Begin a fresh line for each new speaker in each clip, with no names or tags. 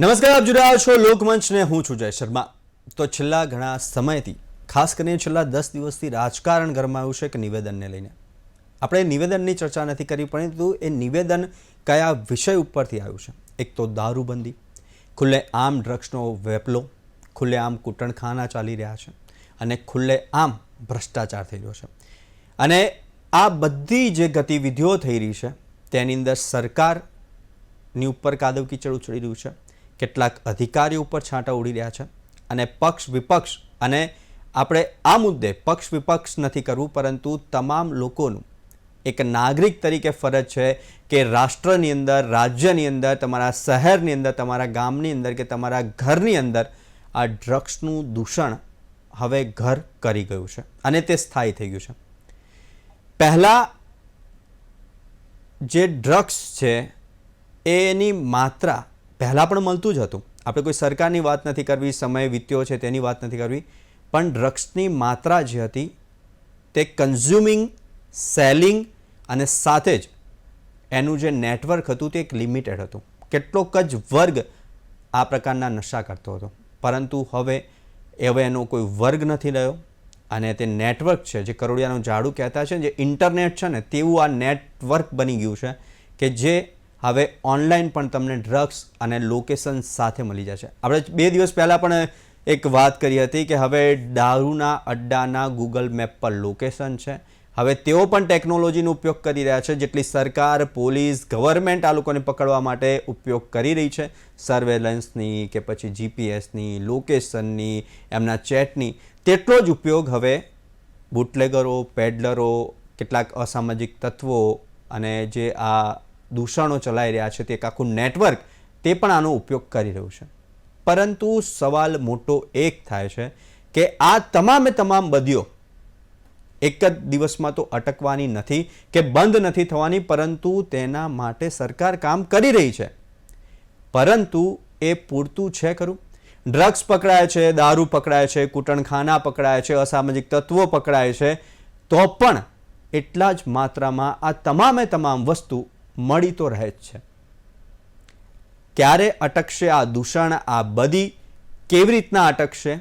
નમસ્કાર, આપ જોઈ રહ્યા છો લોકમંચ ને હું છું જય શર્મા। તો છેલ્લા ઘણા સમયથી ખાસ કરીને છેલ્લા 10 દિવસથી રાજકારણ ગરમાયું છે કે નિવેદનને લઈને આપણે નિવેદનની ચર્ચા નથી કરી, પરંતુ એ નિવેદન કયા વિષય ઉપરથી આવ્યું છે। એક તો દારૂબંધી, ખુલ્લેઆમ ડ્રગ્સનો વેપલો, ખુલ્લેઆમ કૂટણખાના ચાલી રહ્યા છે અને ખુલ્લેઆમ ભ્રષ્ટાચાર થઈ રહ્યો છે। અને આ બધી જે ગતિવિધિઓ થઈ રહી છે તેની અંદર સરકારની ઉપર કાદવ કીચડ ઉછળી રહ્યું છે, કેટલાક અધિકારીઓ ઉપર છાંટા ઉડી રહ્યા છે અને પક્ષ વિપક્ષ, અને આપણે આ મુદ્દે પક્ષ વિપક્ષ નથી કરવું, પરંતુ તમામ લોકોનું એક નાગરિક તરીકે ફરજ છે કે રાષ્ટ્રની અંદર, રાજ્યની અંદર, તમારા શહેરની અંદર, તમારા ગામની અંદર કે તમારા ઘરની અંદર આ ડ્રગ્સનું દૂષણ હવે ઘર કરી ગયું છે અને તે સ્થાયી થઈ ગયું છે। પહેલાં જે ડ્રગ્સ છે એની માત્રા પહેલાં પણ મળતું જ હતું, આપણે કોઈ સરકારની વાત નથી કરવી, સમય વીત્યો છે તેની વાત નથી કરવી, પણ ડ્રગ્સની માત્રા જે હતી તે કન્ઝ્યુમિંગ, સેલિંગ અને સાથે જ એનું જે નેટવર્ક હતું તે એક લિમિટેડ હતું, કેટલોક જ વર્ગ આ પ્રકારના નશા કરતો હતો, પરંતુ હવે એનો કોઈ વર્ગ નથી રહ્યો અને તે નેટવર્ક છે જે કરોડિયાનું જાડું કહેતા છે, જે ઇન્ટરનેટ છે ને તેવું આ નેટવર્ક બની ગયું છે કે જે હવે ઓનલાઈન પણ તમને ડ્રગ્સ અને લોકેશન સાથે મળી જશે। આપણે 2 દિવસ પહેલાં પણ એક વાત કરી હતી કે હવે દારૂના અડ્ડાના ગૂગલ મેપ પર લોકેશન છે। હવે તેઓ પણ ટેકનોલોજીનો ઉપયોગ કરી રહ્યા છે, જેટલી સરકાર, પોલીસ, ગવર્મેન્ટ આ લોકોને પકડવા માટે ઉપયોગ કરી રહી છે, સર્વેલન્સની કે પછી જીપીએસની, લોકેશનની, એમના ચેટની, તેટલો જ ઉપયોગ હવે બુટલેગરો, પેડલરો, કેટલાક અસામાજિક તત્વો અને જે આ દૂષણો ચલાવી રહ્યા છે તે એક આખું નેટવર્ક તે પણ આનો ઉપયોગ કરી રહ્યું છે। પરંતુ સવાલ મોટો એક થાય છે કે આ તમામે તમામ બદીઓ એક જ દિવસમાં તો અટકવાની નથી કે બંધ નથી થવાની, પરંતુ તેના માટે સરકાર કામ કરી રહી છે, પરંતુ એ પૂરતું છે ખરું? ડ્રગ્સ પકડાય છે, દારૂ પકડાય છે, કૂટણખાના પકડાય છે, અસામાજિક તત્વો પકડાય છે, તો પણ એટલા જ માત્રામાં આ તમામે તમામ વસ્તુ મળી તો રહે જ છે। ક્યારે અટકશે આ દૂષણ, આ બદી કેવી રીતના અટકશે?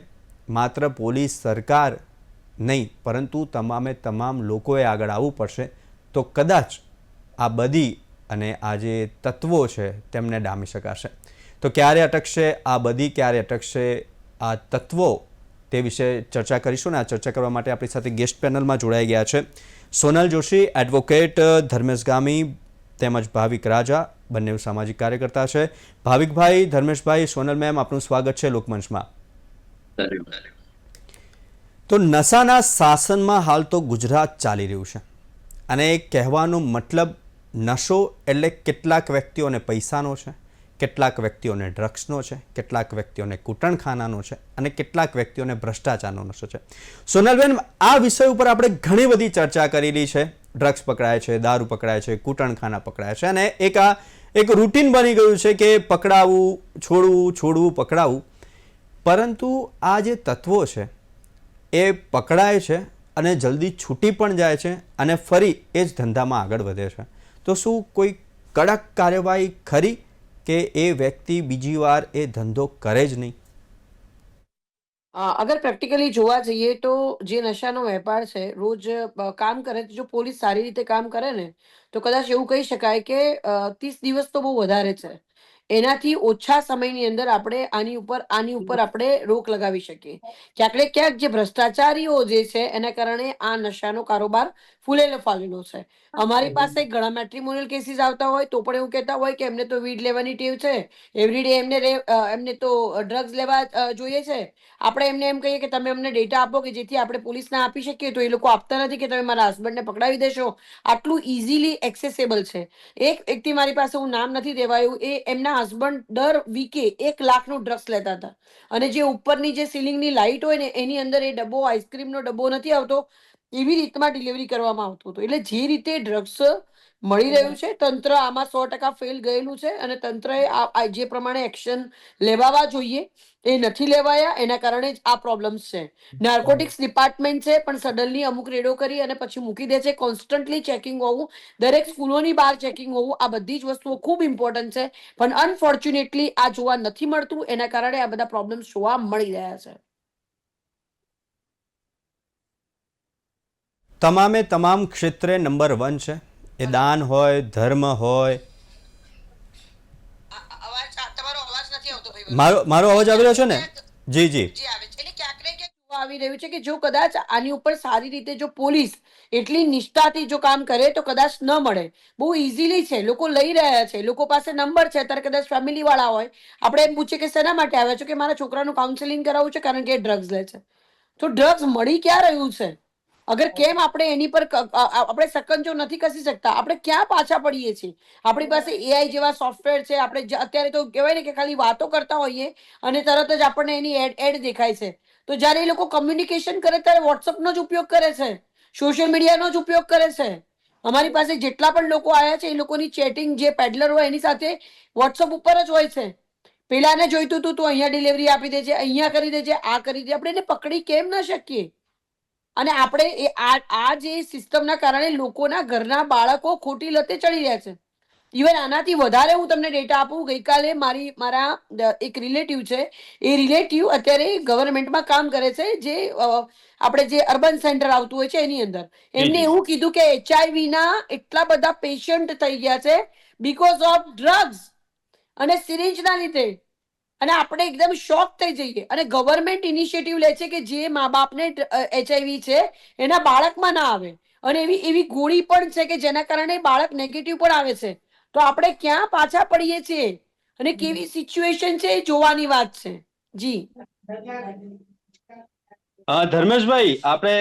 માત્ર પોલીસ, સરકાર નહીં, પરંતુ તમામે તમામ લોકોએ આગળ આવવું પડશે, તો કદાચ આ બદી અને આ જે તત્વો છે તેમને ડામી શકાશે। તો ક્યારે અટકશે આ બદી, ક્યારે અટકશે આ તત્વો, તે વિશે ચર્ચા કરીશું ને આ ચર્ચા કરવા માટે આપણી સાથે ગેસ્ટ પેનલમાં જોડાઈ ગયા છે સોનલ જોશી, એડવોકેટ, ધર્મેશ ગામી તેમજ ભાવિક રાજા, બંને સામાજિક કાર્યકર્તા છે। ભાવિકભાઈ, ધર્મેશભાઈ, સોનલ મેમ, આપનું સ્વાગત છે લોકમંચમાં। તો નશાના શાસનમાં હાલ તો ગુજરાત ચાલી રહ્યું છે અને કહેવાનો મતલબ નશો એટલે કેટલાક વ્યક્તિઓને પૈસાનો છે, કેટલાક વ્યક્તિઓને ડ્રગ્સનો છે, કેટલાક વ્યક્તિઓને કૂટણખાનાનો છે અને કેટલાક વ્યક્તિઓને ભ્રષ્ટાચારનો નશો છે। સોનલબેન, આ વિષય ઉપર આપણે ઘણી બધી ચર્ચા કરેલી છે, ડ્રગ્સ પકડાય છે, દારૂ પકડાય છે, કૂટણખાના પકડાય છે અને એક રૂટીન બની ગયું છે કે પકડાવવું, છોડવું, છોડવું, પકડાવવું, પરંતુ આ જે તત્વો છે એ પકડાય છે અને જલ્દી છૂટી પણ જાય છે અને ફરી એ જ ધંધામાં આગળ વધે છે। તો શું કોઈ કડક કાર્યવાહી ખરી કે એ વ્યક્તિ બીજી વાર એ ધંધો કરે જ નહીં?
અગર પ્રેક્ટિકલી જોવા જઈએ તો જે નશાનો વેપાર છે રોજ કામ કરે, જો પોલીસ સારી રીતે કામ કરે ને તો કદાચ એવું કહી શકાય કે 30 દિવસ તો બહુ વધારે છે, એનાથી ઓછા સમયની અંદર આપણે આની ઉપર આપણે રોક લગાવી શકીએ। ક્યાંક ને ક્યાંક જે ભ્રષ્ટાચારીઓ જે છે એના કારણે આ નશાનો કારોબાર ફૂલેલો ફાલેલો છે। અમારી પાસે ઘણા મેટ્રિમોનિયલ કેસીસ આવતા હોય તો પણ એવું કહેતા હોય કે એમને તો વીડ લેવાની ટેવ છે, એવરીડે એમને તો ડ્રગ્સ લેવા જોઈએ છે। આપણે એમને એમ કહીએ કે તમે અમને ડેટા આપો કે જેથી આપણે પોલીસને આપી શકીએ, તો એ લોકો આપતા નથી કે તમે મારા હસબન્ડને પકડાવી દેશો, આટલું ઇઝીલી એક્સેસેબલ છે। એક વ્યક્તિ મારી પાસે, હું નામ નથી દેવાયું, એ એમના હસબન્ડ દર વીકે 1 લાખનું ડ્રગ્સ લેતા હતા અને જે ઉપરની જે સીલિંગની લાઇટ હોય ને એની અંદર એ ડબ્બો, આઈસ્ક્રીમનો ડબ્બો નથી આવતો, એવી રીતમાં ડિલિવરી કરવામાં આવતું હતું। એટલે જે રીતે ડ્રગ્સ મળી રહ્યું છે. તંત્ર આમાં 100% ફેલ ગયેલું છે અને તંત્રએ આ જે પ્રમાણે એક્શન લેવાવા જોઈએ એ નથી લેવાયા, એના કારણે જ આ પ્રોબ્લેમ્સ છે. નાર્કોટિક્સ ડિપાર્ટમેન્ટ છે પણ સડનલી અમુક રેડો કરી અને પછી મૂકી દે છે. કોન્સ્ટન્ટલી ચેકિંગ હોવું, દરેક સ્કૂલોની બહાર ચેકિંગ હોવું, આ બધી જ વસ્તુઓ ખૂબ ઇમ્પોર્ટન્ટ છે. પણ અનફોર્ચ્યુનેટલી આ જોવા નથી મળતું, એના કારણે આ બધા પ્રોબ્લેમ્સ જોવા મળી રહ્યા છે.
તમામે તમામ ક્ષેત્રે નંબર 1 છે. એ દાન હોય, ધર્મ હોય.
તમારો અવાજ નથી આવતો ભાઈ.
મારો મારો અવાજ આવી રહ્યો છે ને? જી જી.
જે આવે છે એટલે ક્યાંક ને ક્યાંક જોવા આવી રહ્યું છે કે જો કદાચ આની ઉપર સારી રીતે જો પોલીસ એટલી નિષ્ઠાથી જો કામ કરે તો કદાચ ન મળે. બહુ ઇઝીલી છે, લોકો લઈ રહ્યા છે, લોકો પાસે નંબર છે. અત્યારે કદાચ ફેમિલી વાળા હોય, આપણે એમ પૂછીએ કે શેના માટે આવ્યા છો, કે મારા છોકરાનું કાઉન્સેલિંગ કરાવવું છે કારણ કે એ ડ્રગ્સ લે છે. તો ડ્રગ્સ મળી ક્યાં રહ્યું છે? અગર કેમ આપણે એની પર આપણે સકંજો નથી કસી શકતા? આપણે ક્યાં પાછા પડીએ છીએ? આપણી પાસે એઆઈ જેવા સોફ્ટવેર છે. આપણે અત્યારે તો કહેવાય ને કે ખાલી વાતો કરતા હોઈએ અને તરત જ આપણને એની એડ દેખાય છે. તો જ્યારે એ લોકો કમ્યુનિકેશન કરે ત્યારે વોટ્સઅપનો જ ઉપયોગ કરે છે, સોશિયલ મીડિયાનો જ ઉપયોગ કરે છે. અમારી પાસે જેટલા પણ લોકો આવ્યા છે એ લોકોની ચેટિંગ જે પેડલર હોય એની સાથે વોટ્સઅપ ઉપર જ હોય છે. પેલાને જોઈતું તું અહીંયા ડિલિવરી આપી દેજે, અહીંયા કરી દેજે, આ કરી દે. આપણે એને પકડી કેમ ના શકીએ? અને આપણે આ જે સિસ્ટમના કારણે લોકોના ઘરના બાળકો ખોટી લતે ચડી રહ્યા છે. ઇવન આનાથી વધારે હું તમને ડેટા આપું. ગઈકાલે મારા એક રિલેટિવ છે. એ રિલેટિવ અત્યારે ગવર્મેન્ટમાં કામ કરે છે, જે આપણે જે અર્બન સેન્ટર આવતું હોય છે એની અંદર. એમને એવું કીધું કે HIV ના એટલા બધા પેશન્ટ થઈ ગયા છે બીકોઝ ઓફ ડ્રગ્સ અને સિરિંજના લીધે. અને આપણે એકદમ શોક થઈ જઈએ. અને ગવર્મેન્ટ ઇનિશિયેટિવ લે છે કે જે મા બાપને HIV છે એના બાળકમાં ના આવે. અને એવી એવી ગોળી પણ છે કે જેના કારણે બાળક નેગેટિવ પણ આવે છે. તો આપણે ક્યાં પાછા પડીએ છીએ અને કેવી સિચ્યુએશન છે એ જોવાની વાત છે. જી
ધર્મેશભાઈ, આપણે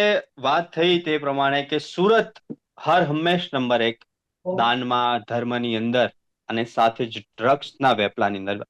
વાત થઈ તે પ્રમાણે કે સુરત હર હંમેશ નંબર 1 દાનમાં, ધર્મની અંદર અને સાથે જ ડ્રગ્સના વેપલાની અંદર.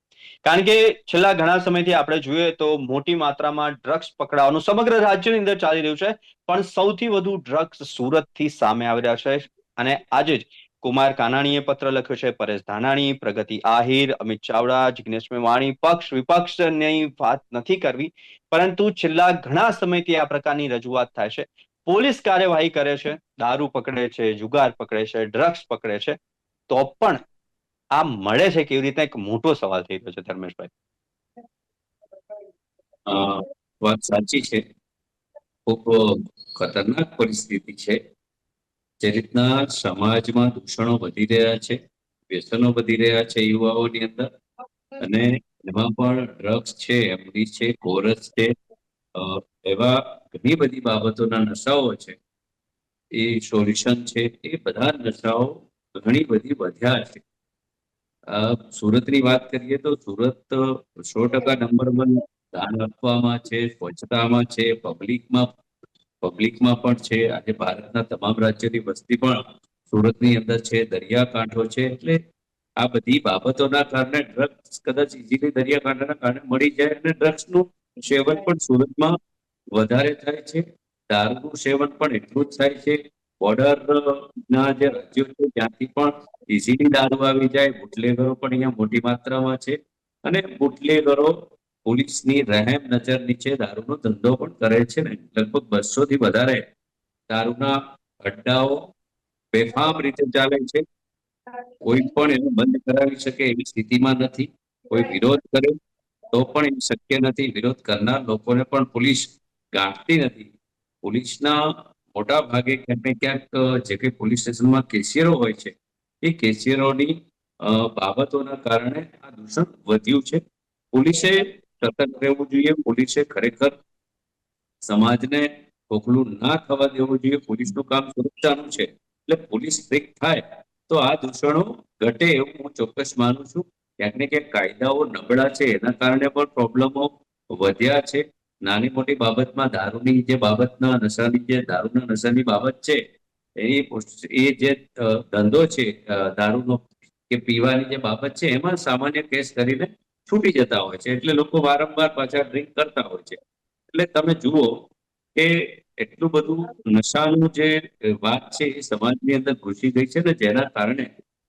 કારણ કે છેલ્લા ઘણા સમયથી આપણે જોઈએ તો મોટી માત્રામાં ડ્રગ્સ પકડાવાનું સમગ્ર રાજ્યની અંદર ચાલી રહ્યું છે. પણ સૌથી વધુ ડ્રગ્સ સુરતથી સામે આવી રહ્યા છે. અને આજે જ કુમાર કાનાણીએ પત્ર લખ્યો છે, પરેશ ધાનાણી, પ્રગતિ આહિર, અમિત ચાવડા, જિગ્નેશ મેવાણી. પક્ષ વિપક્ષની વાત નથી કરવી, પરંતુ છેલ્લા ઘણા સમયથી આ પ્રકારની રજૂઆત થાય છે. પોલીસ કાર્યવાહી કરે છે, દારૂ પકડે છે, જુગાર પકડે છે, ડ્રગ્સ પકડે છે, તો પણ આ મળે છે કેવી રીતે? એક મોટો સવાલ થઈ રહ્યો છે ધર્મેશભાઈ.
વાત સાચી છે. ખૂબ ખતરનાક પરિસ્થિતિ છે. જે રીતના સમાજમાં દૂષણો વધી રહ્યા છે, વ્યસનો વધી રહ્યા છે યુવાઓની અંદર, અને એમાં પણ ડ્રગ્સ છે, એમડી છે, કોરસ છે, એવા ઘણી બધી બાબતોના નશાઓ છે, એ સોલ્યુશન છે, એ બધા નશાઓ ઘણી બધી વધ્યા છે. સુરતની વાત કરીએ તો સુરત 100% નંબર 1 દાન આપવામાં છે, સ્વચ્છતામાં છે, પબ્લિકમાં પણ છે. આજે ભારતના તમામ રાજ્યની વસ્તી પણ સુરતની અંદર છે, દરિયાકાંઠો છે. એટલે આ બધી બાબતોના કારણે ડ્રગ્સ કદાચ ઇઝીલી દરિયાકાંઠાના કારણે મળી જાય, અને ડ્રગ્સનું સેવન પણ સુરતમાં વધારે થાય છે. દારૂનું સેવન પણ એટલું જ થાય છે. બોર્ડરના જે રાજ્યો છે ત્યાંથી પણ ઇઝીલી દારૂ આવી જાય. બુટલેગરો પણ અહીંયા મોટી માત્રામાં છે, અને બુટલેગરો પોલીસની રહેમ નજર નીચે દારૂનો ધંધો પણ કરે છે ને. લગભગ 200 થી વધારે દારૂના અડ્ડાઓ બેફામ રીતે ચાલે છે. કોઈ પણ એને બંધ કરાવી શકે એવી સ્થિતિમાં નથી. કોઈ વિરોધ કરે તો પણ એ શક્ય નથી. વિરોધ કરનાર લોકોને પણ પોલીસ ગાંઠતી નથી. પોલીસના મોટા ભાગે ક્યાંક ને ક્યાંક જે કંઈ પોલીસ સ્ટેશનમાં કેશિયરો હોય છે, એ કેશિયરોની બાબતોના કારણે આ દૂષણ વધ્યું છે. પોલીસે સતર્ક રહેવું જોઈએ. પોલીસે ખરેખર સમાજને ખોખલું ના થવા દેવું જોઈએ. પોલીસનું કામ સુરક્ષાનું છે, એટલે પોલીસ સ્ટ્રિક્ટ થાય તો આ દૂષણો ઘટે એવું હું ચોક્કસ માનું છું. ક્યાંક ને ક્યાંક કાયદાઓ નબળા છે, એના કારણે પણ પ્રોબ્લેમો વધ્યા છે. નાની મોટી બાબતમાં દારૂની જે બાબતના નશાની જે દારૂના નશાની બાબત છે, એ જે ધંધો છે દારૂનો કે પીવાની જે બાબત છે, એમાં સામાન્ય કેસ કરીને છૂટી જતા હોય છે. એટલે લોકો વારંવાર પાછા ડ્રિંક કરતા હોય છે. એટલે તમે જુઓ કે એટલું બધું નશાનું જે વાત છે એ સમાજની અંદર ઘૂસી ગઈ છે ને, જેના કારણે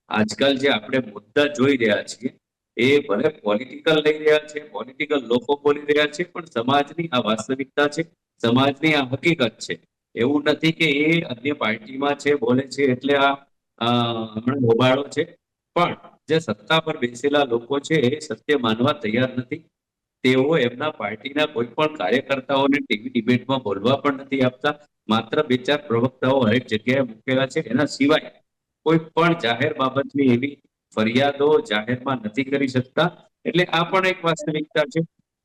આજકાલ જે આપણે મુદ્દા જોઈ રહ્યા છીએ એ ભલે પોલિટિકલ લઈ રહ્યા છે, પોલિટિકલ લોકો બોલી રહ્યા છે, પણ સમાજની આ વાસ્તવિકતા છે, સમાજની આ હકીકત છે. એવું નથી કે એ અન્ય પાર્ટીમાં છે, બોલે છે એટલે હમણાં હોબાળો છે. પણ જે સત્તા પર બેસેલા લોકો છે એ સત્ય માનવા તૈયાર નથી. તેઓ એમના પાર્ટીના કોઈ પણ કાર્યકર્તાઓને ટીવી ડિબેટમાં બોલવા પણ નથી આપતા. માત્ર બે ચાર પ્રવક્તાઓ હરેક જગ્યાએ મૂકેલા છે. એના સિવાય કોઈ પણ જાહેર બાબતની એવી ફરિયાદો જાહેરમાં નથી કરી શકતા. એટલે આ પણ એક વાસ્તવિકતા છે.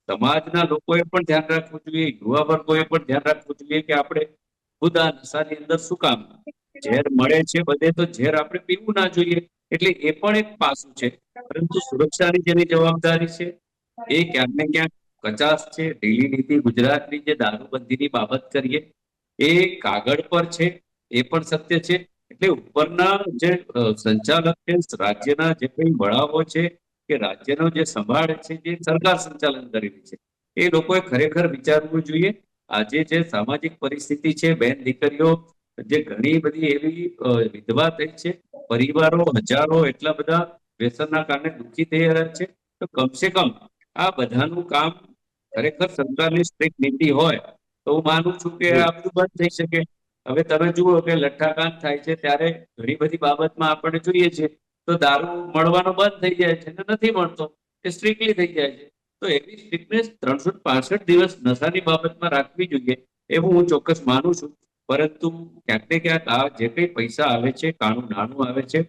સમાજના લોકોએ પણ ધ્યાન રાખવું જોઈએ, યુવા વર્ગોએ પણ ધ્યાન રાખવું જોઈએ કે આપણે ખુદ આ નશાની અંદર શું કામ ઝેર મળે છે બધે, તો ઝેર આપણે પીવું ના જોઈએ. એટલે એ પણ એક પાસું છે. પરંતુ સુરક્ષાની જેની જવાબદારી છે એ ક્યાંક ને ક્યાંક કચાશ છે. ઢીલી નીતિ ગુજરાતની જે દારૂબંધીની બાબત કરીએ એ કાગળ પર છે, એ પણ સત્ય છે. એટલે ઉપરના જે સંચાલક છે, રાજ્યના જે કઈ વડાઓ છે કે રાજ્યનો જે સંભાળ છે, જે સરકાર સંચાલન કરી રહી છે, એ લોકોએ ખરેખર વિચારવું જોઈએ. આજે જે સામાજિક પરિસ્થિતિ છે, બેન દીકરીઓ જે ઘણી બધી એવી વિધવા થઈ છે, પરિવારો હજારો એટલા બધા વ્યસનના કારણે દુઃખી થઈ રહ્યા છે. તો કમસે કમ આ બધાનું કામ ખરેખર સરકારની સ્ટ્રિક્ટ નીતિ હોય તો હું માનું છું કે
જી.
આ બધું બંધ થઈ શકે. હવે તમે જુઓ કે લઠ્ઠાકાંડ થાય છે ત્યારે ઘણી બધી બાબતમાં આપણે જોઈએ છીએ તો દારૂ મળવાનો બંધ થઈ જાય છે ને નથી મળતો, એ સ્ટ્રિક્ટલી થઈ જાય છે. તો એવી સ્ટ્રિક્ટનેસ 365 દિવસ નશાની બાબતમાં રાખવી જોઈએ એવું હું ચોક્કસ માનું છું. પરંતુ ક્યાંક ને ક્યાંક આ જે કઈ પૈસા આવે છે, કાણું નાણું આવે છે,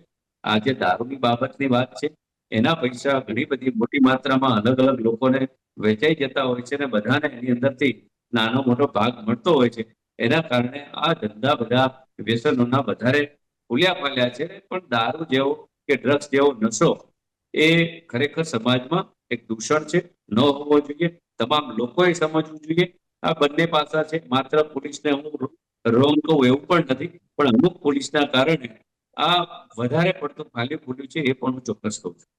આ જે દારૂની બાબતની વાત છે, એના પૈસા ઘણી બધી મોટી માત્રામાં અલગ અલગ લોકોને વેચાઈ જતા હોય છે ને બધાને એની અંદરથી નાનો મોટો ભાગ મળતો હોય છે. એના કારણે આ ધંધા બધા વ્યસનોના વધારે ફૂલ્યા ફાલ્યા છે. પણ દારૂ જેવો કે ડ્રગ્સ જેવો નશો એ ખરેખર સમાજમાં એક દૂષણ છે, ન હોવો જોઈએ. તમામ લોકોએ સમજવું જોઈએ. આ બંને પાસા છે. માત્ર પોલીસને હું રોંગ કહું એવું પણ નથી, પણ અમુક પોલીસના કારણે આ વધારે પડતું ફાલ્યું ફૂલ્યું છે, એ પણ હું ચોક્કસ કહું છું.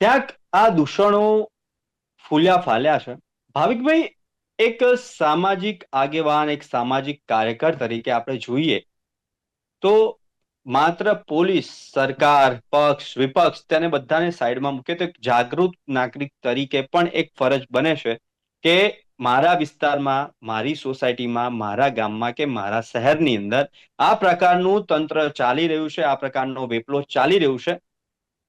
ક્યાંક આ દૂષણો ફૂલ્યા ફાલ્યા છે. ભાવિકભાઈ, એક સામાજિક આગેવાન, એક સામાજિક કાર્યકર તરીકે આપણે જોઈએ તો માત્ર પોલીસ, સરકાર, પક્ષ, વિપક્ષ તેને બધાને સાઈડમાં મૂકે તો એક જાગૃત નાગરિક તરીકે પણ એક ફરજ બને છે કે મારા વિસ્તારમાં, મારી સોસાયટીમાં, મારા ગામમાં કે મારા શહેરની અંદર આ પ્રકારનું તંત્ર ચાલી રહ્યું છે, આ પ્રકારનો વેપલો ચાલી રહ્યું છે,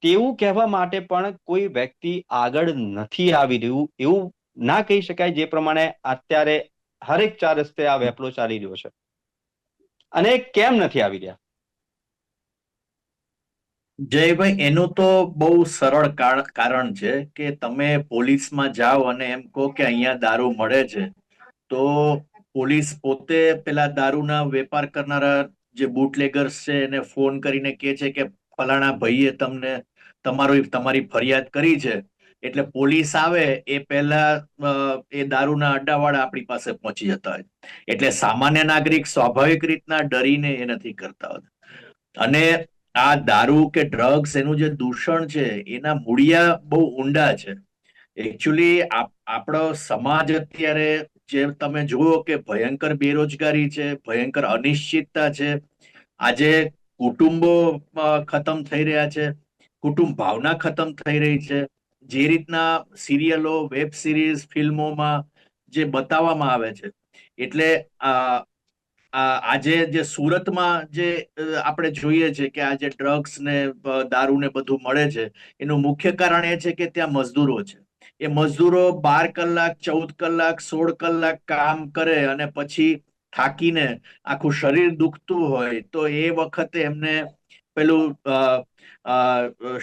તેવું કહેવા માટે પણ કોઈ વ્યક્તિ આગળ નથી આવી રહ્યું એવું ના કહી શકાય. જે પ્રમાણે અત્યારે હરેક ચાર રસ્તે આ વેપલો ચાલી રહ્યો છે. અને કેમ નથી આવી રહ્યા?
જયભાઈ, એનું તો બહુ સરળ કારણ છે કે તમે પોલીસમાં જાઓ અને એમ કહો કે અહીંયા દારૂ મળે છે, તો પોલીસ પોતે પેલા દારૂના વેપાર કરનારા જે બુટલેગર્સ છે એને ફોન કરીને કહે છે કે ફલાણા ભાઈએ તમારી ફરિયાદ કરી છે. એટલે પોલીસ આવે એ પહેલા એ દારૂના અડ્ડાવાળા આપણી પાસે પહોંચી જતા હોય. એટલે સામાન્ય નાગરિક સ્વાભાવિક રીતના ડરીને એ નથી કરતા હોતા. અને આ દારૂ કે ડ્રગ્સ એનું જે દૂષણ છે એના મૂળિયા બહુ ઊંડા છે. એકચ્યુઅલી આપણો સમાજ અત્યારે જે તમે જુઓ કે ભયંકર બેરોજગારી છે, ભયંકર અનિશ્ચિતતા છે. આજે કુટુંબો ખતમ થઈ રહ્યા છે, કુટુંબ ભાવના ખતમ થઈ રહી છે. જે રીતના સિરિયલો, વેબ સિરીઝ, ફિલ્મોમાં જે બતાવવામાં આવે છે, એટલે આજે જે સુરતમાં જે આપણે જોઈએ છે કે આજે ડ્રગ્સ ને દારૂ ને બધું મળે છે, એનું મુખ્ય કારણ એ છે કે ત્યાં મજદૂરો છે. એ મજદૂરો 12 કલાક, 14 કલાક, 16 કલાક કામ કરે અને પછી થાકીને આખું શરીર દુખતું હોય તો એ વખતે એમને પેલું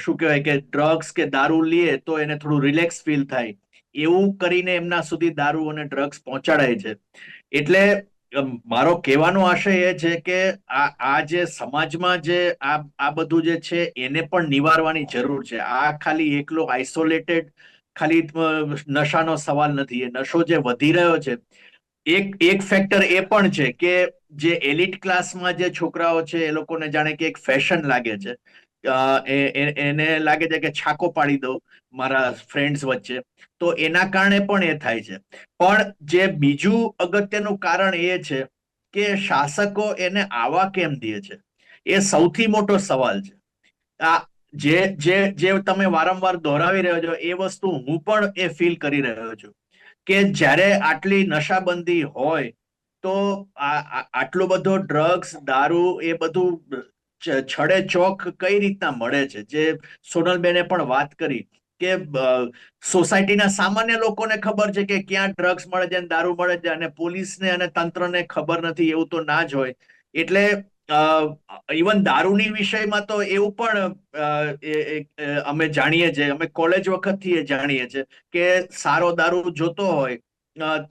શું કહેવાય કે ડ્રગ્સ કે દારૂ લે તો એને થોડું રિલેક્સ ફીલ થાય, એવું કરીને એમના સુધી દારૂ અને ડ્રગ્સ પહોંચાડાય છે. એટલે મારો કહેવાનો આશય એ છે કે આ જે સમાજમાં જે આ બધું જે છે એને પણ નિવારવાની જરૂર છે. આ ખાલી એકલો આઇસોલેટેડ ખાલી નશાનો સવાલ નથી. એ નશો જે વધી રહ્યો છે, એક ફેક્ટર એ પણ છે કે જે એલિટ ક્લાસમાં જે છોકરાઓ છે એ લોકોને જાણે કે એક ફેશન લાગે છે એને લાગે છે કે છાકો પાડી દઉં મારા ફ્રેન્ડ્સ વચ્ચે, તો એના કારણે પણ એ થાય છે. પણ જે બીજું અગત્યનું કારણ એ છે કે શાસકો એને આવા કેમ દે છે, એ સૌથી મોટો સવાલ છે. આ જે તમે વારંવાર દોહરાવી રહ્યો છો એ વસ્તુ હું પણ એ ફીલ કરી રહ્યો છું કે જ્યારે આટલી નશાબંધી હોય તો આટલો બધો ડ્રગ્સ, દારૂ એ બધું છડે ચોક કઈ રીતના મળે છે, જે સોનલબેને પણ વાત કરી કે સોસાયટીના સામાન્ય લોકોને ખબર છે કે ક્યાં ડ્રગ્સ મળે છે અને દારૂ મળે છે, અને પોલીસને અને તંત્રને ખબર નથી, એવું તો ના જ હોય. એટલે ઇવન દારૂની વિષયમાં તો એવું પણ અમે જાણીએ છીએ, અમે કોલેજ વખતથી જાણીએ છીએ કે સારો દારૂ જોતો હોય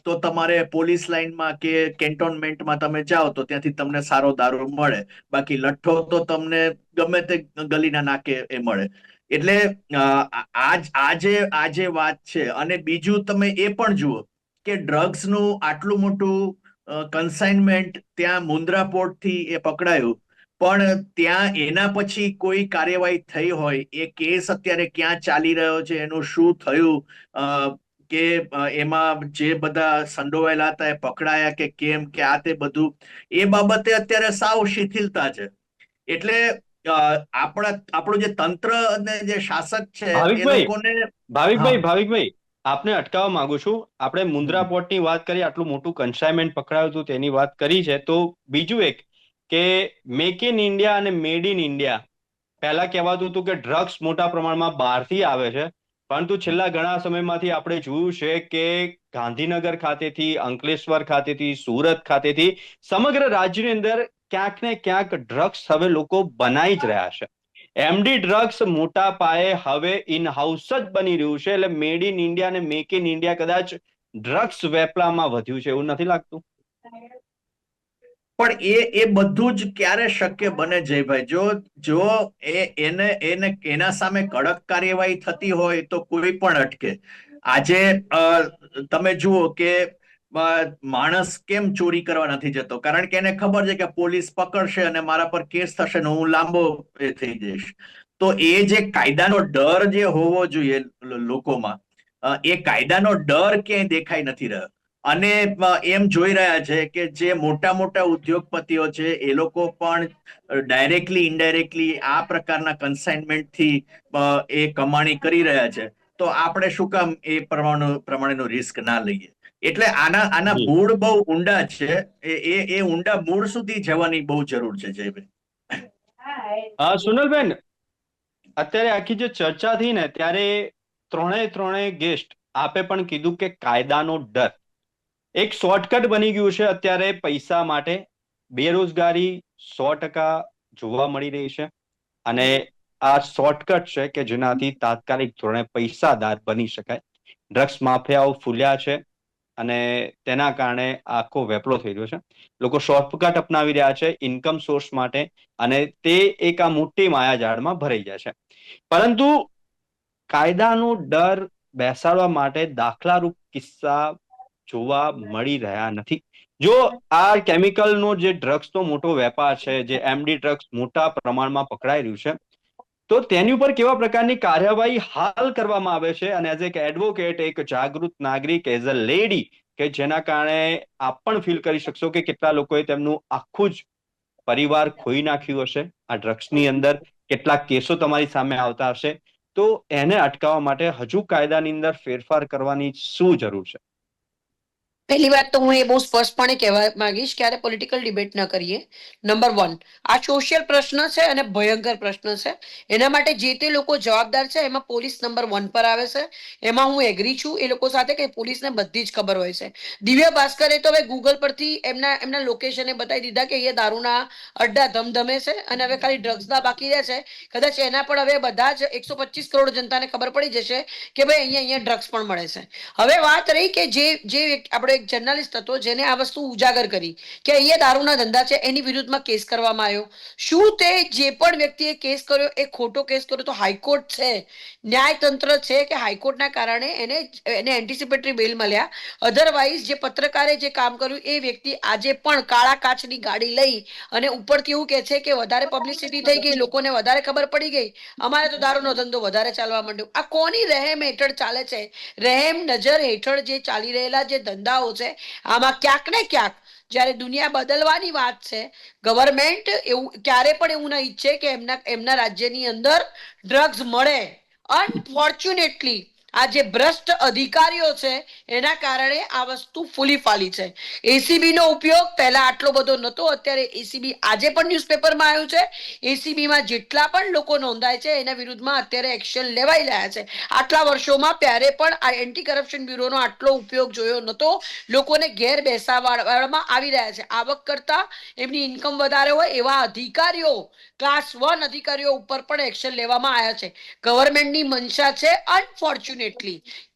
તો તમારે પોલીસ લાઇનમાં કે કેન્ટોનમેન્ટમાં તમે જાઓ તો ત્યાંથી તમને સારો દારૂ મળે, બાકી લઠ્ઠો તો તમને ગમે તે ગલીના નાકે એ મળે. એટલે આ જે વાત છે. અને બીજું તમે એ પણ જુઓ કે ડ્રગ્સનું આટલું મોટું કન્સાઇનમેન્ટ ત્યાં મુન્દ્રા પોર્ટથી એ પકડાયું, પણ ત્યાં એના પછી કોઈ કાર્યવાહી થઈ હોય, એ કેસ અત્યારે ક્યાં ચાલી રહ્યો છે, એનું શું થયું, કે એમાં જે બધા સંડોવાયેલા હતા એ પકડાયા કે કેમ, કે આ તે બધું એ બાબતે અત્યારે સાવ શિથિલતા છે. એટલે આપણું જે તંત્ર અને જે શાસક છે એ
ભાવિકભાઈ
લોકોને
ભાવિકભાઈ આપને અટકાવવા માંગુ છું. આપણે મુન્દ્રા પોર્ટની વાત કરી, આટલું મોટું કન્સાઇનમેન્ટ પકડાયું હતું તેની વાત કરી છે, તો બીજું એક કે મેક ઇન ઇન્ડિયા અને મેડ ઇન ઇન્ડિયા, પહેલા કહેવાતું હતું કે ડ્રગ્સ મોટા પ્રમાણમાં બહારથી આવે છે, પરંતુ છેલ્લા ઘણા સમયમાંથી આપણે જોયું છે કે ગાંધીનગર ખાતેથી, અંકલેશ્વર ખાતેથી, સુરત ખાતેથી સમગ્ર રાજ્યની અંદર ક્યાંક ને ક્યાંક ડ્રગ્સ હવે લોકો બનાવી જ રહ્યા છે. એમડી ડ્રગ્સ મોટા પાયે હવે ઇન હાઉસ જ બની રહ્યું છે. એટલે મેડ ઇન ઇન્ડિયા અને મેક ઇન ઇન્ડિયા કદાચ ડ્રગ્સ વેપલામાં વધ્યું છે, એવું નથી લાગતું?
પણ એ બધું જ ક્યારે શક્ય બને જયભાઈ? જો એના સામે કડક કાર્યવાહી થતી હોય તો કોઈ પણ અટકે. આજે તમે જુઓ કે માણસ કેમ ચોરી કરવા નથી જતો? કારણ કે એને ખબર છે કે પોલીસ પકડશે અને મારા પર કેસ થશે ને હું લાંબો થઈ જઈશ. તો એ જે કાયદાનો ડર જે હોવો જોઈએ લોકોમાં, એ કાયદાનો ડર ક્યાંય દેખાઈ નથી રહ્યો. અને એમ જોઈ રહ્યા છે કે જે મોટા મોટા ઉદ્યોગપતિઓ છે એ લોકો પણ ડાયરેક્ટલી ઇનડાયરેક્ટલી આ પ્રકારના કન્સાઇનમેન્ટથી એ કમાણી કરી રહ્યા છે. તો આપણે શું કામ એ પ્રમાણેનો રિસ્ક ના લઈએ? એટલે આના મૂળ બહુ ઊંડા છે. એ ઊંડા મૂળ સુધી જવાની બહુ જરૂર છે જયભાઈ.
સોનલબેન, અત્યારે આખી જે ચર્ચા થઈ ને ત્યારે ત્રણેય ગેસ્ટ આપે પણ કીધું કે કાયદાનો ડર એક શોર્ટકટ બની ગયું છે અત્યારે પૈસા માટે. બેરોજગારી 100% જોવા મળી રહી છે, અને આ શોર્ટકટ છે કે જેનાથી તાત્કાલિક ધોરણે પૈસાદાર બની શકાય. ડ્રગ્સ માફિયાઓ ફૂલ્યા છે અને તેના કારણે આખો વેપલો થઈ રહ્યો છે. લોકો શોર્ટકટ અપનાવી રહ્યા છે ઇન્કમ સોર્સ માટે, અને તે એક આ મોટી માયાજાળમાં ભરાઈ જાય છે. પરંતુ કાયદાનો ડર બેસાડવા માટે દાખલારૂપ કિસ્સા જોવા મળી રહ્યા નથી. જો આ કેમિકલનો જે ડ્રગ્સનો મોટો વેપાર છે, જે એમડી ડ્રગ્સ મોટા પ્રમાણમાં પકડાઈ રહ્યું છે, તો તેની ઉપર કેવા પ્રકારની કાર્યવાહી હાલ કરવામાં આવે છે? અને એઝ એક એડવોકેટ, એક જાગૃત નાગરિક, એઝ અ લેડી, કે જેના કારણે આપ પણ ફીલ કરી શકશો કે કેટલા લોકોએ તેમનું આખું જ પરિવાર ખોઈ નાખ્યું હશે આ ડ્રગ્સની અંદર, કેટલાક કેસો તમારી સામે આવતા હશે, તો એને અટકાવવા માટે હજુ કાયદાની અંદર ફેરફાર કરવાની શું જરૂર છે?
પહેલી વાત તો હું એ બહુ સ્પષ્ટપણે કહેવા માંગીશ કે આને પોલિટિકલ ડિબેટ ન કરીએ. નંબર 1, આ સોશિયલ પ્રશ્ન છે અને ભયંકર પ્રશ્ન છે. એના માટે જે તે લોકો જવાબદાર છે એમાં પોલીસ નંબર 1 પર આવે છે. એમાં હું એગ્રી છું એ લોકો સાથે કે પોલીસને બધી જ ખબર હોય છે. દિવ્ય ભાસ્કરે તો હવે ગૂગલ પરથી એમના લોકેશને બતાવી દીધા કે અહીંયા દારૂના અડ્ડા ધમધમે છે અને હવે ખાલી ડ્રગ્સના બાકી રહે છે. કદાચ એના પણ હવે બધા જ 125 કરોડ જનતાને ખબર પડી જશે કે ભાઈ અહીંયા ડ્રગ્સ પણ મળે છે. હવે વાત રહી કે જે આપણે એક જર્નલિસ્ટ હતો જેને આ વસ્તુ ઉજાગર કરી કે અહીંયા દારૂના ધંધા છે, એની વિરુદ્ધમાં કેસ કરવામાં આવ્યો. શું તે જે પણ વ્યક્તિએ કેસ કર્યો એ ખોટો કેસ કર્યો? તો હાઈકોર્ટ છે, ન્યાયતંત્ર છે કે હાઈકોર્ટના કારણે એને એન્ટિસિપેટરી બેલ મળ્યા. અધરવાઇઝ જે પત્રકારે જે કામ કર્યું એ વ્યક્તિ આજે પણ કાળા કાચની ગાડી લઈ અને ઉપરથી એવું કહે છે કે વધારે પબ્લિસિટી થઈ ગઈ, લોકોને વધારે ખબર પડી ગઈ, અમારે તો દારૂનો ધંધો વધારે ચાલવા માંડ્યો. આ કોની રહેમ હેઠળ ચાલે છે? રહેમ નજર હેઠળ જે ચાલી રહેલા જે ધંધાઓ છે, આમાં ક્યાંક ને ક્યાંક જ્યારે દુનિયા બદલવાની વાત છે, ગવર્મેન્ટ એવું ક્યારે પણ એવું ના ઈચ્છે કે એમના રાજ્યની અંદર ડ્રગ્સ મળે. અનફોર્ચ્યુનેટલી આ જે ભ્રષ્ટ અધિકારીઓ છે એના કારણે આ વસ્તુ ફૂલી ફાલી છે. એસીબી નો ઉપયોગ પહેલા આટલો બધો નહોતો, અત્યારે એસીબી આજે પણ ન્યૂઝપેપરમાં આવ્યું છે. એસીબી માં જેટલા પણ લોકો નોંધાય છે એના વિરુદ્ધમાં અત્યારે એક્શન લેવાઈ રહ્યા છે. આટલા વર્ષોમાં ત્યારે પણ આ એન્ટી કરપ્શન બ્યુરોનો આટલો ઉપયોગ જોયો નહોતો. લોકોને ઘેર બેસાડવામાં આવી રહ્યા છે. આવક કરતા એમની ઇન્કમ વધારે હોય એવા અધિકારીઓ, ક્લાસ 1 અધિકારીઓ ઉપર પણ એક્શન લેવામાં આવ્યા છે. ગવર્મેન્ટની મંશા છે અનફોર્ચ્યુનેટલી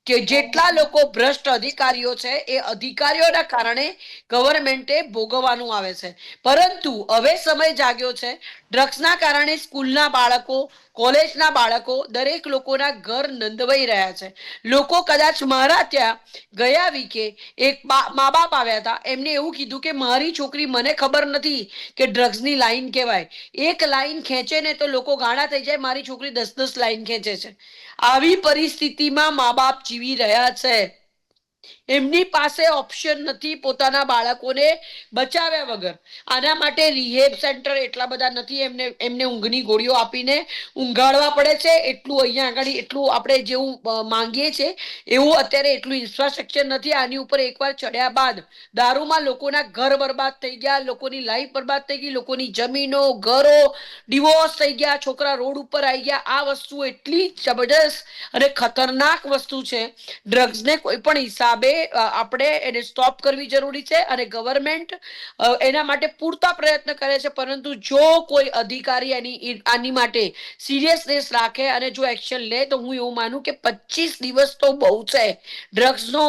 કે જેટલા લોકો ભ્રષ્ટ અધિકારીઓ છે એ અધિકારીઓના કારણે ગવર્મેન્ટે ભોગવવાનું આવે છે. પરંતુ હવે સમય જાગ્યો છે. ડ્રગ્સના કારણે સ્કૂલના બાળકો, કોલેજના બાળકો, દરેક લોકોના ઘર નંદવાઈ રહ્યા છે. લોકો કદાચ મારા ત્યાં ગયા વીકે એક મા બાપ આવ્યા હતા, એમને એવું કીધું કે મારી છોકરી, મને ખબર નથી કે ડ્રગ્સની લાઈન કહેવાય. એક લાઈન ખેંચે ને તો લોકો ગાણા થઈ જાય, મારી છોકરી 10-10 લાઈન ખેંચે છે. આવી પરિસ્થિતિમાં મા બાપ જીવી રહ્યા છે. એમની પાસે ઓપ્શન નથી પોતાના બાળકોને બચાવ્યા વગર. આના માટે રિહેબ સેન્ટર એટલા બધા નથી, એમને ઊંઘની ગોળીઓ આપીને ઊંઘાડવા પડે છે. એટલું અહીંયા આગળ એટલું આપણે જેવું માંગીએ છીએ એવું અત્યારે એટલું ઇન્ફ્રાસ્ટ્રક્ચર નથી. આની ઉપર એકવાર ચડ્યા બાદ દારૂમાં લોકોના ઘર બરબાદ થઈ ગયા, લોકોની લાઈફ બરબાદ થઈ ગઈ, લોકોની જમીનો, ઘરો ડિવોર્સ થઈ ગયા, છોકરા રોડ ઉપર આવી ગયા. આ વસ્તુ એટલી જબરદસ્ત અને ખતરનાક વસ્તુ છે. ડ્રગ્સને કોઈ પણ હિસાબે આપણે એને સ્ટોપ કરવી જરૂરી છે અને ગવર્મેન્ટ એના માટે પૂરતા પ્રયત્ન કરે છે. પરંતુ જો કોઈ અધિકારી આની માટે સિરિયસનેસ રાખે અને જો એક્શન લે તો હું એવું માનું કે 25 દિવસ તો બહુ છે. ડ્રગ્સનો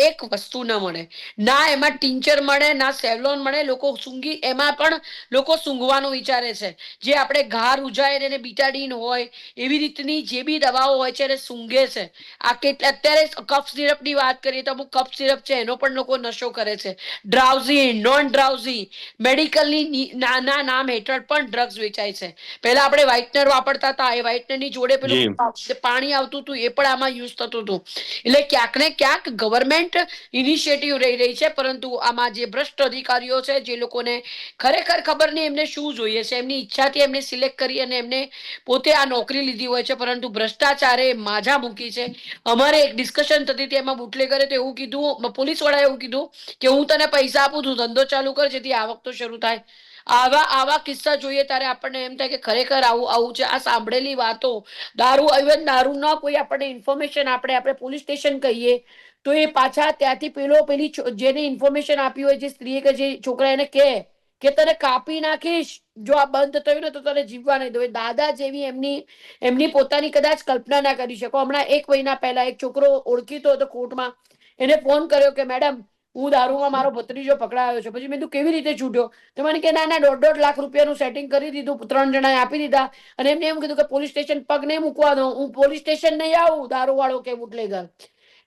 એક વસ્તુ ન મળે, ના એમાં ટિંચર મળે, ના સેવલોન મળે. લોકો સૂંઘી, એમાં પણ લોકો સૂંઘવાનું વિચારે છે. જે આપણે ઘા રૂજાય એને બીટાડીન હોય એવી રીતની જે બી દવાઓ હોય છે એને સૂંઘે છે. આ અત્યારે કફ સિરપની વાત કરીએ તો અમુક કફ સિરપ છે એનો પણ લોકો નશો કરે છે. ડ્રાઉઝી, નોન ડ્રાઉઝી, મેડિકલની નાના નામ હેઠળ પણ ડ્રગ્સ વેચાય છે. પહેલા આપણે વ્હાઇટનર વાપરતા હતા, એ વ્હાઇટનરની જોડે પેલું પાણી આવતું હતું, એ પણ આમાં યુઝ થતું હતું. એટલે ક્યાંક ને ક્યાંક ગવર્મેન્ટ ઇનિશિયેટિવ રહી રહી છે, પરંતુ આમાં જે ભ્રષ્ટ અધિકારીઓ છે, જે લોકોને ખરેખર ખબર નહીં એમને શું જોઈએ છે, એમની ઈચ્છાથી એમને સિલેક્ટ કરી અને એમને પોતે આ નોકરી લીધી હોય છે, પરંતુ ભ્રષ્ટાચારે માજા મૂકી છે. અમારે એક ડિસ્કશન થતી હતી, એમાં બુટલેગરે તો એવું કીધું, પોલીસ વાળાએ એવું કીધું કે હું તને પૈસા આપું, તું ધંધો ચાલુ કર, જેથી આવક તો શરૂ થાય. આવા કિસ્સા જોઈએ ત્યારે આપણને એમ થાય કે ખરેખર આવું છે. આ સાંભળેલી વાતો, દારૂના કોઈ આપણને ઇન્ફોર્મેશન આપણે પોલીસ સ્ટેશન કહીએ તો એ પાછા ત્યાંથી પેલી જેને ઇન્ફોર્મેશન આપી હોય, જે સ્ત્રીએ કે જે છોકરા, એને કે તને કાપી નાખીશ જો આ બંધ થયું ને તો તને જીવવા નહીં દઉં. દાદા જેવી એમની પોતાની કદાચ કલ્પના ના કરી શકો. હમણાં 1 મહિના પહેલા એક છોકરો ઓળખીતો હતો કોર્ટમાં, એને ફોન કર્યો કે મેડમ હું દારૂમાં મારો ભત્રીજો પકડાયો છે. પછી મેં કીધું કેવી રીતે છૂટ્યો? તો મને કે ના 1.5 લાખ રૂપિયાનું સેટિંગ કરી દીધું, 3 જણાએ આપી દીધા અને એમને એમ કીધું કે પોલીસ સ્ટેશન પગ નહીં મૂકવા દો, હું પોલીસ સ્ટેશન નહીં આવું, દારૂ વાળો કે બુટલેગર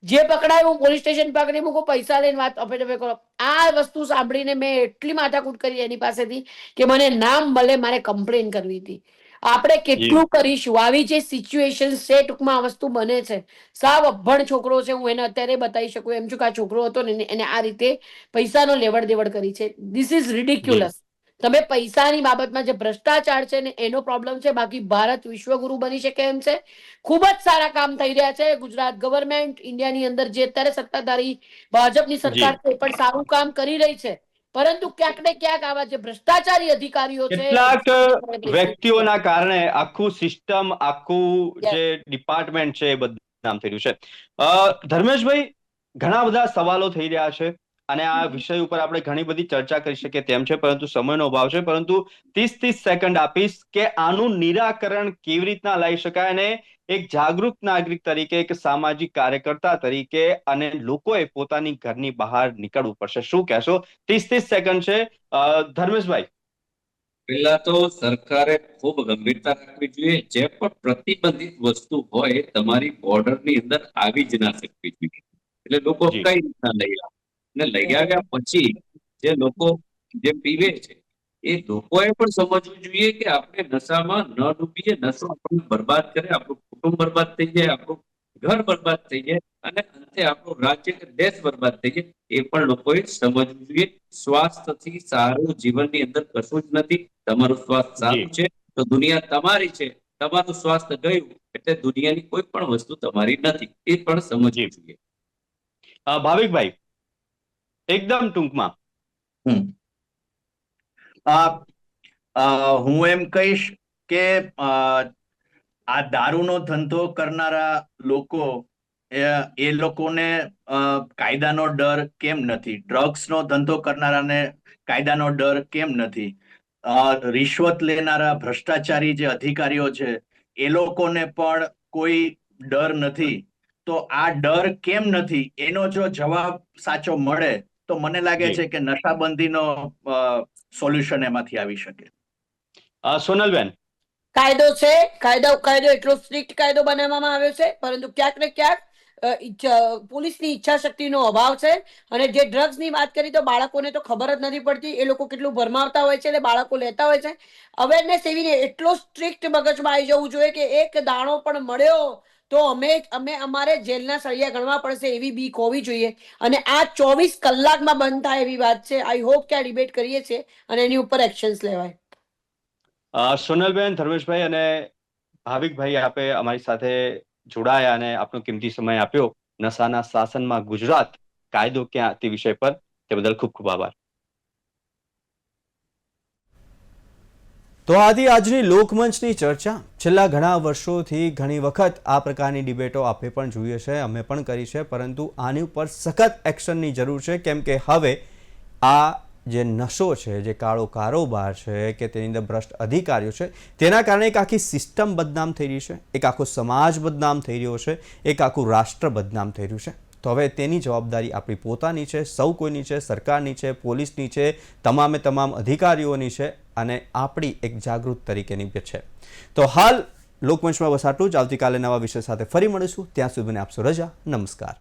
જે પકડાય હું પોલીસ સ્ટેશન પગ નહીં મૂકું, પૈસા લઈને વાત અફેડફે કરો. આ વસ્તુ સાંભળીને મેં એટલી માથાકૂટ કરી એની પાસેથી કે મને નામ મળે, મારે કમ્પ્લેન કરવી હતી. આપણે કેટલું કરીશું? આવી જે સિચ્યુએશન છે, ટૂંકમાં આ વસ્તુ બને છે. સાવ અભણ છોકરો છે, હું એને અત્યારે બતાવી શકું એમ છું કે આ છોકરો હતો ને એને આ રીતે પૈસાનો લેવડ દેવડ કરી છે. This is ridiculous. તમે પૈસાની બાબતમાં જે ભ્રષ્ટાચાર છે ને એનો પ્રોબ્લેમ છે. બાકી ભારત વિશ્વગુરુ બની શકે એમ છે. ખૂબ જ સારા કામ થઈ રહ્યા છે. ગુજરાત ગવર્મેન્ટ ઇન્ડિયાની અંદર જે અત્યારે સત્તાધારી ભાજપની સરકાર છે એ પણ સારું કામ કરી રહી છે. પરંતુ ક્યાંક ને ક્યાંક આવા જે ભ્રષ્ટાચારી અધિકારીઓ છે,
કેટલાક વ્યક્તિઓના કારણે આખું સિસ્ટમ, આખું જે ડિપાર્ટમેન્ટ છે એ બદનામ થઈ રહ્યું છે. ધર્મેશભાઈ, ઘણા બધા સવાલો થઈ રહ્યા છે. અને આ વિષય ઉપર આપણે ઘણી બધી ચર્ચા કરી શકીએ તેમ છે, પરંતુ સમયનો અભાવ છે. પરંતુ 30 સેકન્ડ આપીશ કે આનું નિરાકરણ કેવી રીતના લાવી શકાય, અને એક જાગૃત નાગરિક તરીકે, એક સામાજિક કાર્યકર્તા તરીકે, અને લોકોએ પોતાની ઘરની બહાર નીકળવું પડશે. શું કહેશો? 30 સેકન્ડ છે. ધર્મેશભાઈ.
પહેલા તો સરકારે ખૂબ ગંભીરતા રાખવી જોઈએ. જે પણ પ્રતિબંધિત વસ્તુ હોય તમારી બોર્ડરની અંદર આવી જ ના શકવી જોઈએ. એટલે લોકો
જી.
કઈ રીતના લઈ આવે, અને લઈ આવ્યા પછી જે લોકો જે પીવે છે એ લોકોએ પણ સમજવું જોઈએ કે આપણે નશામાં ન ડૂબીએ. નશો આપણને બરબાદ કરે, આપણું કુટુંબ બરબાદ થઈ જાય, આપણું ઘર બરબાદ થઈ જાય, અને અંતે આપણું રાજ્ય કે દેશ બરબાદ થઈ જાય. એ પણ લોકોએ સમજવું જોઈએ. સ્વાસ્થ્યથી સારું જીવનની અંદર કશું જ નથી. તમારું સ્વાસ્થ્ય
જી.
સારું છે તો દુનિયા તમારી છે. તમારું સ્વાસ્થ્ય ગયું એટલે દુનિયાની કોઈ પણ વસ્તુ તમારી નથી. એ પણ સમજવું
જી.
જોઈએ.
ભાવિકભાઈ, એકદમ ટૂંકમાં.
હમ. હું એમ કહીશ કે આ દારૂનો ધંધો કરનારા લોકો એ લોકોને કાયદાનો ડર કેમ નથી? ડ્રગ્સનો ધંધો કરનારાને કાયદાનો ડર કેમ નથી? રિશ્વત લેનારા ભ્રષ્ટાચારી જે અધિકારીઓ છે એ લોકોને પણ કોઈ ડર નથી. તો આ ડર કેમ નથી એનો જો જવાબ સાચો મળે તો મને લાગે
જી.
છે કે નશાબંધીનો સોલ્યુશન એમાંથી આવી શકે.
સોનલબેન.
કાયદો છે, કાયદો એટલો સ્ટ્રિક્ટ કાયદો બનાવવામાં આવ્યો છે, પરંતુ ક્યાંક ને ક્યાંક પોલીસની ઈચ્છા શક્તિનો અભાવ છે. અને જે ડ્રગ્સની વાત કરી તો બાળકોને તો ખબર જ નથી પડતી, એ લોકો કેટલું ભરમાવતા હોય છે એટલે બાળકો લેતા હોય છે. અવેરનેસ એવી એટલો સ્ટ્રિક્ટ મગજમાં આવી જવું જોઈએ કે એક દાણો પણ મળ્યો તો અમે અમારે જેલના સળિયા ગણવા પડશે એવી બીક હોવી જોઈએ. અને આ 24 કલાકમાં બંધ થાય એવી વાત છે. આઈ હોપ કે આ ડિબેટ કરીએ છીએ અને એની ઉપર એક્શન્સ લેવાય.
સોનલબેન, ધર્મેશભાઈ અને ભાવિકભાઈ, આપે અમારી સાથે જોડાયા અને આપનો કિંમતી સમય આપ્યો નશાના શાસનમાં ગુજરાત, કાયદો ક્યાં તે વિષય પર. તે બદલ ખૂબ ખૂબ આભાર.
તો આજની લોકમંચની ચર્ચા છેલ્લા ઘણા વર્ષોથી ઘણી વખત આ પ્રકારની ડિબેટો આપણે પણ જોઈએ છે, અમે પણ કરી છે, પરંતુ આની ઉપર સખત એક્શનની જરૂર છે. કેમ કે હવે આ જે નશો છે, જે કાળો કારોબાર છે, કે તેની અંદર ભ્રષ્ટ અધિકારીઓ છે, તેના કારણે એક આખી સિસ્ટમ બદનામ થઈ રહી છે, એક આખો સમાજ બદનામ થઈ રહ્યો છે, એક આખું રાષ્ટ્ર બદનામ થઈ રહ્યું છે. તો હવે તેની જવાબદારી આપણી પોતાની છે, સૌ કોઈની છે, સરકારની છે, પોલીસની છે, તમામે તમામ અધિકારીઓની છે, અને આપણી એક જાગૃત તરીકેની છે. તો હાલ લોકમંચમાં બસ આટલું જ. આવતીકાલે નવા વિષય સાથે ફરી મળીશું. ત્યાં સુધી મને આપશો રજા. નમસ્કાર.